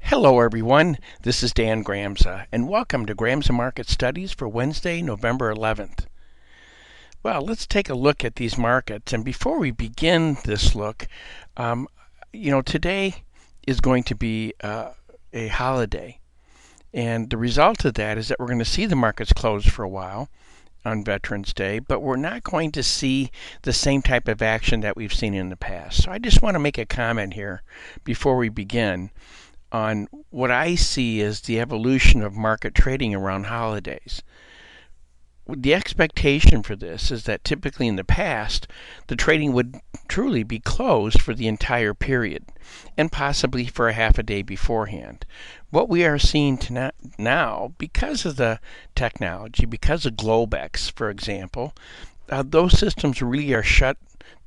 Hello everyone, this is Dan Gramza, and welcome to Gramza Market Studies for Wednesday, November 11th. Well, let's take a look at these markets, and before we begin this look, today is going to be a holiday, and the result of that is that we're going to see the markets close for a while on Veterans Day, but we're not going to see the same type of action that we've seen in the past. So I just want to make a comment here before we begin on what I see as the evolution of market trading around holidays. The expectation for this is that typically in the past, the trading would truly be closed for the entire period, and possibly for a half a day beforehand. What we are seeing now, because of the technology, because of Globex, for example, those systems really are shut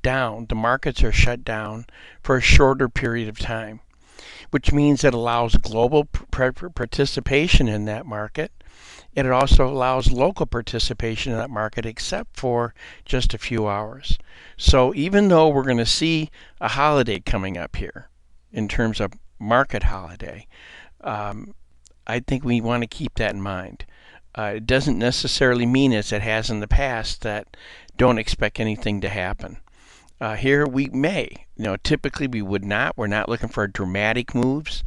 down. The markets are shut down for a shorter period of time, which means it allows global participation in that market, and it also allows local participation in that market except for just a few hours. So even though we're going to see a holiday coming up here in terms of market holiday, I think we want to keep that in mind. It doesn't necessarily mean, as it has in the past, that don't expect anything to happen. Here we may. Typically we would not. We're not looking for dramatic moves,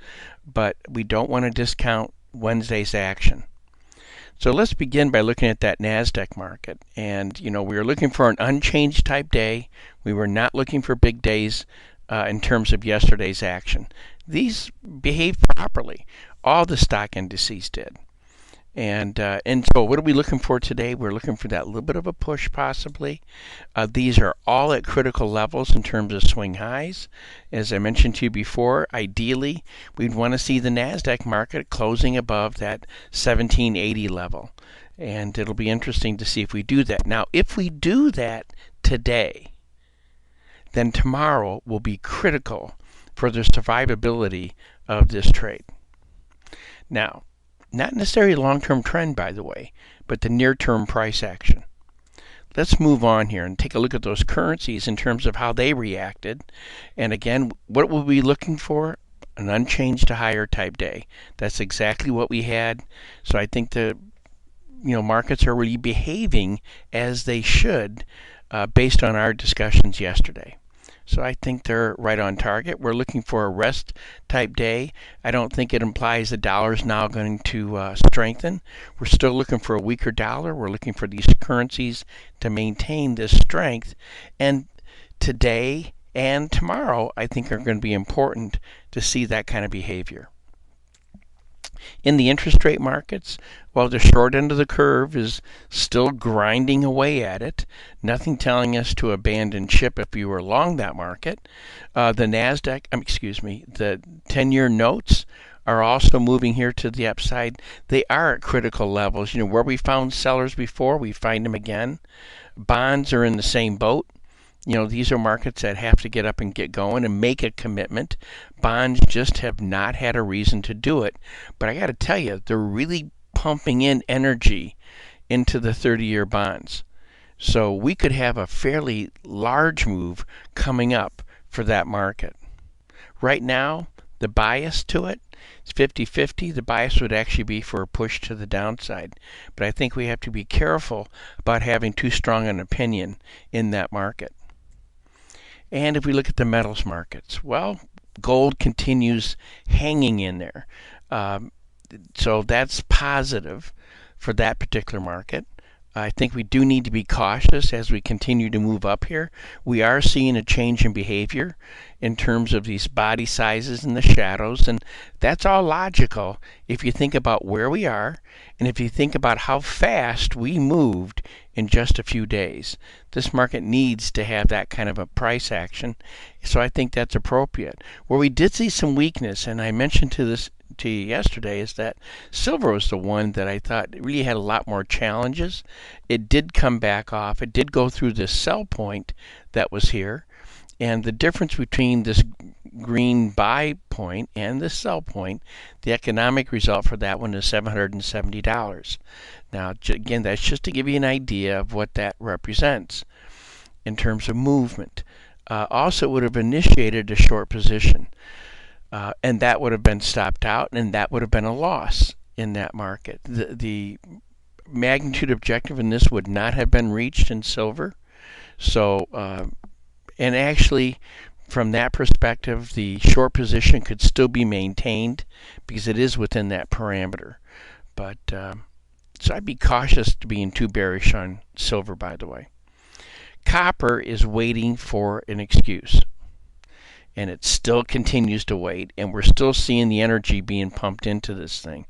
but we don't want to discount Wednesday's action. So let's begin by looking at that Nasdaq market. And, we were looking for an unchanged type day. We were not looking for big days in terms of yesterday's action. These behaved properly. All the stock indices did. And so what are we looking for today? We're looking for that little bit of a push possibly. These are all at critical levels in terms of swing highs. As I mentioned to you before, ideally we'd want to see the Nasdaq market closing above that 1780 level. And it'll be interesting to see if we do that. Now, if we do that today, then tomorrow will be critical for the survivability of this trade. Now, not necessarily a long-term trend, by the way, but the near-term price action. Let's move on here and take a look at those currencies in terms of how they reacted. And again, what we'll be looking for? An unchanged to higher type day. That's exactly what we had. So I think the markets are really behaving as they should based on our discussions yesterday. So I think they're right on target. We're looking for a rest type day. I don't think it implies the dollar is now going to strengthen. We're still looking for a weaker dollar. We're looking for these currencies to maintain this strength. And today and tomorrow, I think, are going to be important to see that kind of behavior. In the interest rate markets, while the short end of the curve is still grinding away at it, nothing telling us to abandon ship if we were long that market. The 10-year notes are also moving here to the upside. They are at critical levels. Where we found sellers before, we find them again. Bonds are in the same boat. These are markets that have to get up and get going and make a commitment. Bonds just have not had a reason to do it. But I got to tell you, they're really pumping in energy into the 30-year bonds. So we could have a fairly large move coming up for that market. Right now, the bias to it is 50-50. The bias would actually be for a push to the downside. But I think we have to be careful about having too strong an opinion in that market. And if we look at the metals markets, well, gold continues hanging in there. So that's positive for that particular market. I think we do need to be cautious as we continue to move up here. We are seeing a change in behavior in terms of these body sizes and the shadows, and that's all logical if you think about where we are and if you think about how fast we moved in just a few days. This market needs to have that kind of a price action, so I think that's appropriate. Where we did see some weakness, and I mentioned to you yesterday, is that silver was the one that I thought really had a lot more challenges. It did come back off. It did go through this sell point that was here, and the difference between this green buy point and the sell point, the economic result for that one is $770. Now, again, that's just to give you an idea of what that represents in terms of movement. Also, it would have initiated a short position. and that would have been stopped out, and that would have been a loss in that market. The magnitude objective in this would not have been reached in silver. So, and actually, from that perspective, the short position could still be maintained because it is within that parameter. But so I'd be cautious to being too bearish on silver, by the way. Copper is waiting for an excuse, and it still continues to wait, and we're still seeing the energy being pumped into this thing.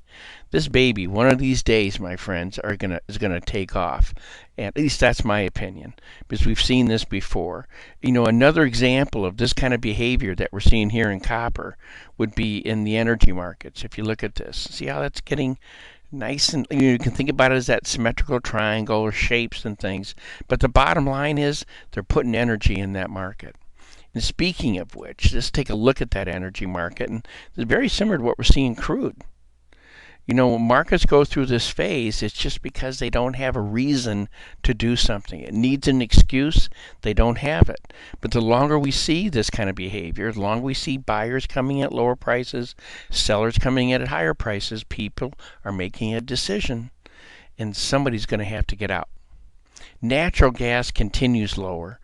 This baby, one of these days, my friends, is gonna take off. At least that's my opinion, because we've seen this before. Another example of this kind of behavior that we're seeing here in copper would be in the energy markets. If you look at this, see how that's getting nice, and you can think about it as that symmetrical triangle or shapes and things. But the bottom line is they're putting energy in that market. And speaking of which, let's take a look at that energy market, and it's very similar to what we're seeing in crude. When markets go through this phase, it's just because they don't have a reason to do something. It needs an excuse. They don't have it. But the longer we see this kind of behavior, the longer we see buyers coming at lower prices, sellers coming in at higher prices, people are making a decision, and somebody's going to have to get out. Natural gas continues lower.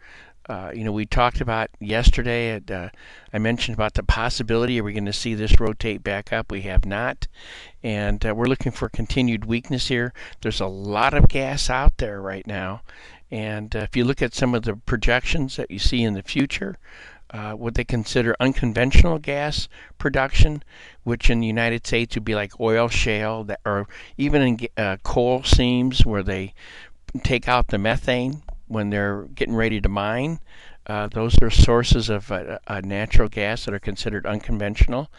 We talked about yesterday, I mentioned about the possibility, are we going to see this rotate back up? We have not. And we're looking for continued weakness here. There's a lot of gas out there right now. And if you look at some of the projections that you see in the future, what they consider unconventional gas production, which in the United States would be like oil shale, or even in coal seams where they take out the methane when they're getting ready to mine. Those are sources of natural gas that are considered unconventional,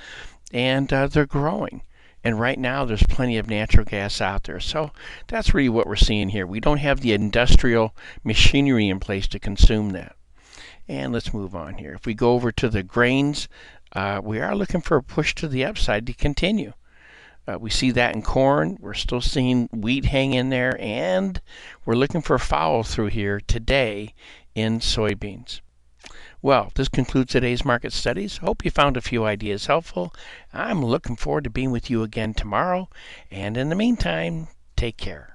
and they're growing. And right now there's plenty of natural gas out there. So that's really what we're seeing here. We don't have the industrial machinery in place to consume that. And let's move on here. If we go over to the grains, we are looking for a push to the upside to continue. We see that in corn. We're still seeing wheat hang in there, and we're looking for a follow through here today in soybeans. Well, this concludes today's market studies. Hope you found a few ideas helpful. I'm looking forward to being with you again tomorrow, and in the meantime, take care.